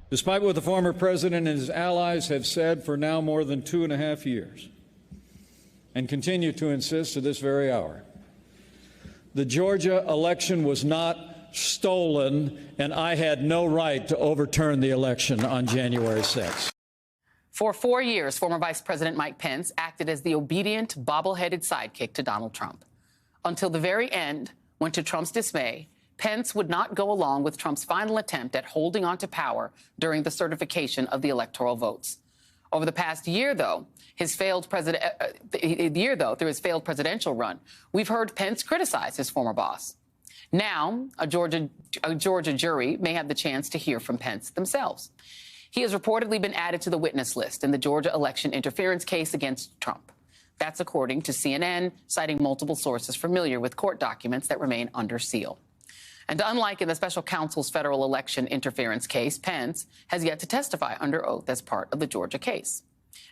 Despite what the former president and his allies have said for now more than 2.5 years, and continue to insist to this very hour, the Georgia election was not stolen, and I had no right to overturn the election on January 6th. For 4 years, former Vice President Mike Pence acted as the obedient, bobble-headed sidekick to Donald Trump. Until the very end, when to Trump's dismay, Pence would not go along with Trump's final attempt at holding on to power during the certification of the electoral votes. Over the past year, though, through his failed presidential run, we've heard Pence criticize his former boss. Now, a Georgia jury may have the chance to hear from Pence themselves. He has reportedly been added to the witness list in the Georgia election interference case against Trump. That's according to CNN, citing multiple sources familiar with court documents that remain under seal. And unlike in the special counsel's federal election interference case, Pence has yet to testify under oath as part of the Georgia case.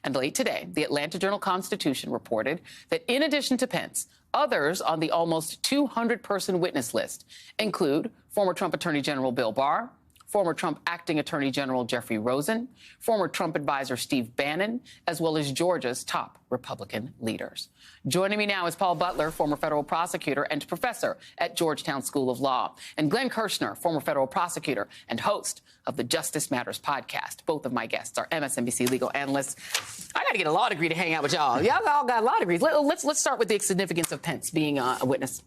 And late today, the Atlanta Journal-Constitution reported that in addition to Pence, others on the almost 200-person witness list include former Trump Attorney General Bill Barr, former Trump Acting Attorney General Jeffrey Rosen, former Trump advisor Steve Bannon, as well as Georgia's top Republican leaders. Joining me now is Paul Butler, former federal prosecutor and professor at Georgetown School of Law, and Glenn Kirshner, former federal prosecutor and host of the Justice Matters podcast. Both of my guests are MSNBC legal analysts. I got to get a law degree to hang out with y'all. Y'all all got law degrees. Let's start with the significance of Pence being a witness.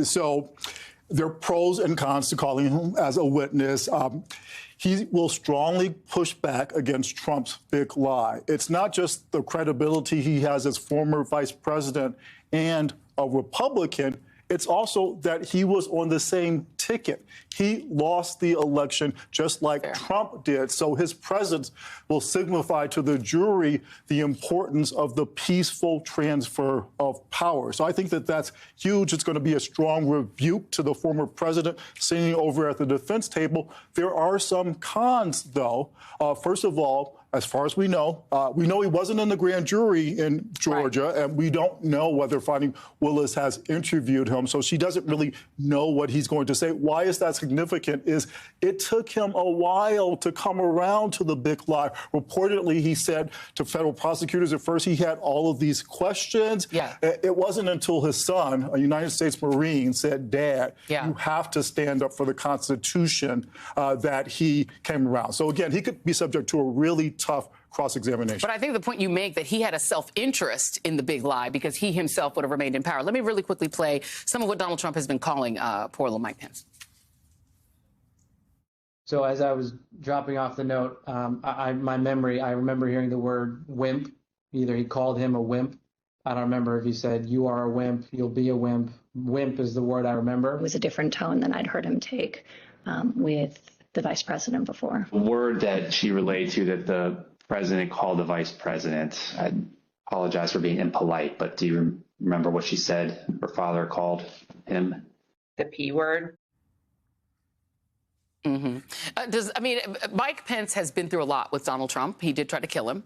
So there are pros and cons to calling him as a witness. He will strongly push back against Trump's big lie. It's not just the credibility he has as former vice president and a Republican. It's also that he was on the same ticket. He lost the election just like Trump did. So his presence will signify to the jury the importance of the peaceful transfer of power. So I think that that's huge. It's going to be a strong rebuke to the former president sitting over at the defense table. There are some cons, though. First of all, as far as we know he wasn't in the grand jury in Georgia, and we don't know whether Fani Willis has interviewed him, so she doesn't really know what he's going to say. Why is that significant? Is it took him a while to come around to the big lie. Reportedly, he said to federal prosecutors at first he had all of these questions. Yeah. It wasn't until his son, a United States Marine, said, "Dad, you have to stand up for the Constitution," that he came around. So again, he could be subject to a really tough cross-examination. But I think the point you make that he had a self-interest in the big lie because he himself would have remained in power. Let me really quickly play some of what Donald Trump has been calling poor little Mike Pence. So as I was dropping off the note, I remember hearing the word wimp. Either he called him a wimp. I don't remember if he said, "You are a wimp, you'll be a wimp." Wimp is the word I remember. It was a different tone than I'd heard him take with the vice president before. The word that she relayed to that the president called the vice president, I apologize for being impolite, but do you remember what she said her father called him? The P word. Mike Pence has been through a lot with Donald Trump. He did try to kill him.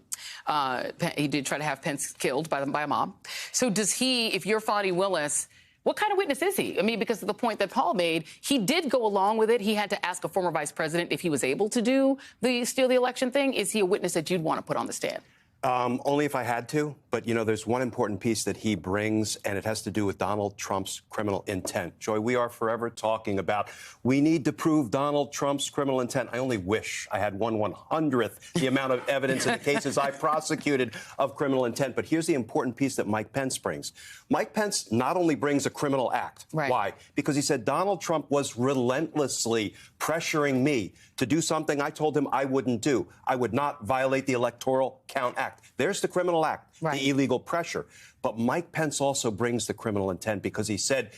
He did try to have Pence killed by a mob. So does he, if you're Fani Willis, what kind of witness is he? I mean, because of the point that Paul made, he did go along with it. He had to ask a former vice president if he was able to do the steal the election thing. Is he a witness that you'd want to put on the stand? Only if I had to. But, there's one important piece that he brings, and it has to do with Donald Trump's criminal intent. Joy, we are forever talking about we need to prove Donald Trump's criminal intent. I only wish I had 1/100th the amount of evidence in the cases I prosecuted of criminal intent. But here's the important piece that Mike Pence brings. Mike Pence not only brings a criminal act. Right. Why? Because he said Donald Trump was relentlessly pressuring me to do something I told him I wouldn't do. I would not violate the Electoral Count Act. There's the criminal act, the illegal pressure. But Mike Pence also brings the criminal intent because he said,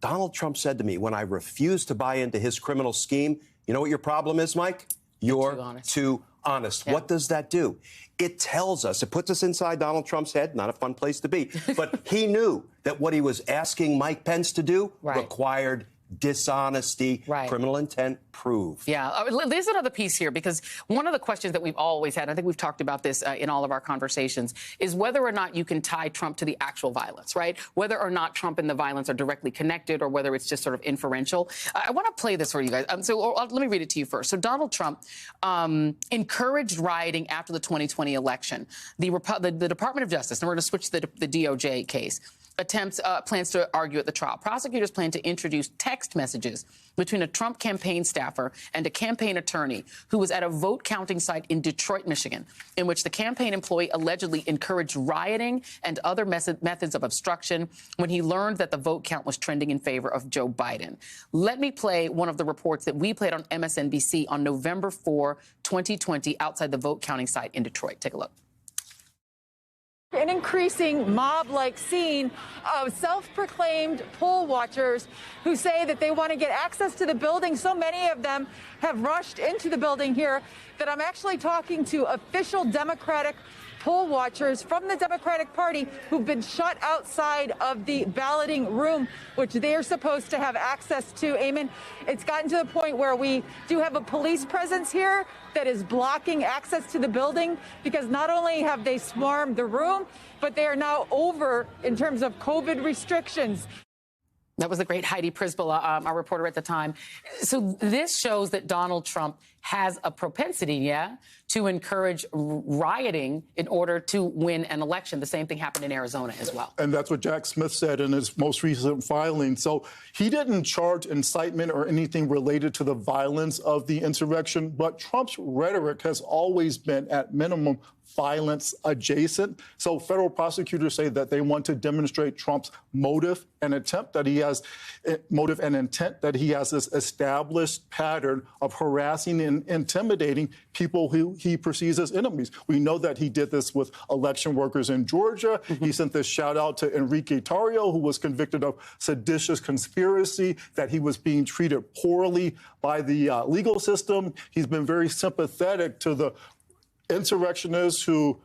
Donald Trump said to me when I refused to buy into his criminal scheme, you know what your problem is, Mike? You're too honest. Yeah. What does that do? It tells us, it puts us inside Donald Trump's head, not a fun place to be, but he knew that what he was asking Mike Pence to do required dishonesty, Right. criminal intent proved. Yeah, there's another piece here, because one of the questions that we've always had, I think we've talked about this in all of our conversations, is whether or not you can tie Trump to the actual violence, right? Whether or not Trump and the violence are directly connected, or whether it's just sort of inferential. I want to play this for you guys. Let me read it to you first. So Donald Trump encouraged rioting after the 2020 election. The Department of Justice, and we're going to switch to the DOJ case, plans to argue at the trial. Prosecutors plan to introduce text messages between a Trump campaign staffer and a campaign attorney who was at a vote counting site in Detroit, Michigan, in which the campaign employee allegedly encouraged rioting and other methods of obstruction when he learned that the vote count was trending in favor of Joe Biden. Let me play one of the reports that we played on MSNBC on November 4, 2020, outside the vote counting site in Detroit. Take a look. An increasing mob-like scene of self-proclaimed poll watchers who say that they want to get access to the building. So many of them have rushed into the building here that I'm actually talking to official Democratic poll watchers from the Democratic Party who've been shut outside of the balloting room, which they're supposed to have access to. Eamon, it's gotten to the point where we do have a police presence here that is blocking access to the building, because not only have they swarmed the room, but they are now over in terms of COVID restrictions. That was the great Heidi Prisbilla, our reporter at the time. So this shows that Donald Trump has a propensity, to encourage rioting in order to win an election. The same thing happened in Arizona as well. And that's what Jack Smith said in his most recent filing. So he didn't charge incitement or anything related to the violence of the insurrection, but Trump's rhetoric has always been, at minimum, violence adjacent. So federal prosecutors say that they want to demonstrate Trump's motive and intent that he has this established pattern of harassing and intimidating people who he perceives as enemies. We know that he did this with election workers in Georgia. He sent this shout out to Enrique Tarrio, who was convicted of seditious conspiracy, that he was being treated poorly by the legal system. He's been very sympathetic to the insurrectionists who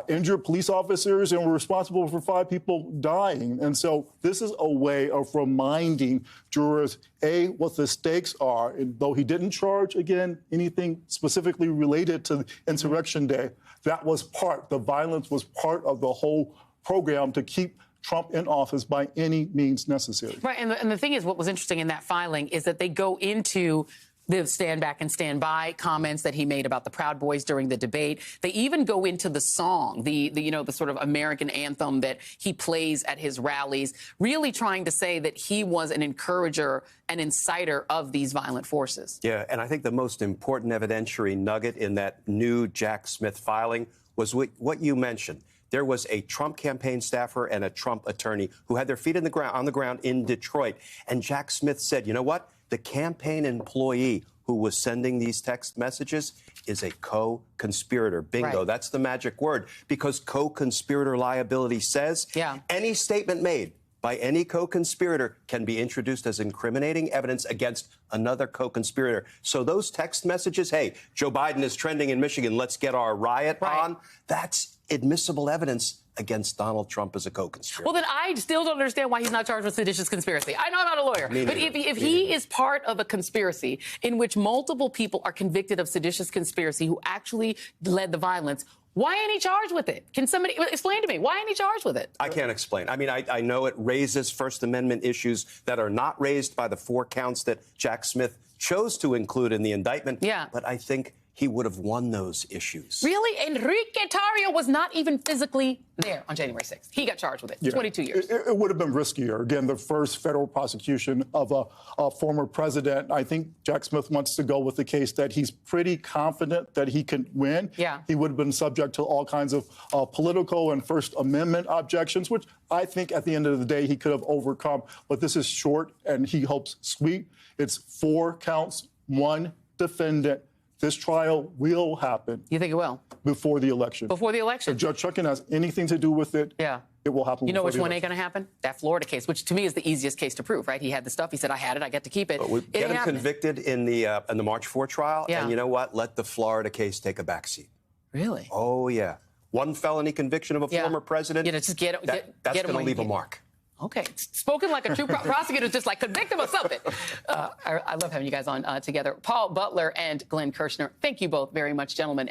injured police officers and were responsible for 5 people dying. And so this is a way of reminding jurors, A, what the stakes are. And though he didn't charge, again, anything specifically related to Insurrection Day, the violence was part of the whole program to keep Trump in office by any means necessary. Right, and the thing is, what was interesting in that filing is that they go into the stand back and stand by comments that he made about the Proud Boys during the debate. They even go into the song, the sort of American anthem that he plays at his rallies, really trying to say that he was an encourager, an inciter of these violent forces. Yeah, and I think the most important evidentiary nugget in that new Jack Smith filing was what you mentioned. There was a Trump campaign staffer and a Trump attorney who had their feet on the ground in Detroit. And Jack Smith said, you know what? The campaign employee who was sending these text messages is a co-conspirator. Bingo. Right. That's the magic word, because co-conspirator liability says any statement made by any co-conspirator can be introduced as incriminating evidence against another co-conspirator. So those text messages, hey, Joe Biden is trending in Michigan, let's get our riot on, that's admissible evidence against Donald Trump as a co-conspirator. Well, then I still don't understand why he's not charged with seditious conspiracy. I know I'm not a lawyer, but if he is part of a conspiracy in which multiple people are convicted of seditious conspiracy who actually led the violence, why ain't he charged with it? Can somebody explain to me? Why ain't he charged with it? I can't explain. I mean, I know it raises First Amendment issues that are not raised by the 4 counts that Jack Smith chose to include in the indictment. Yeah. But I think he would have won those issues. Really? Enrique Tarrio was not even physically there on January 6th. He got charged with it. 22 years. It would have been riskier. Again, the first federal prosecution of a former president. I think Jack Smith wants to go with the case that he's pretty confident that he can win. Yeah. He would have been subject to all kinds of political and First Amendment objections, which I think at the end of the day he could have overcome. But this is short and he hopes sweet. It's 4 counts, 1 defendant. This trial will happen. You think it will? Before the election. Before the election. If Judge Chutkan has anything to do with it, it will happen. You know which one election. ain't going to happen? That Florida case, which to me is the easiest case to prove, right? He had the stuff. He said, I had it. I get to keep it. But we get him convicted in the March 4 trial. Yeah. And you know what? Let the Florida case take a backseat. Really? Oh, yeah. 1 felony conviction of a former president. Just get that's going to leave a mark. Okay, spoken like a true prosecutor, just like convict him of something. I love having you guys on together. Paul Butler and Glenn Kirshner, thank you both very much, gentlemen.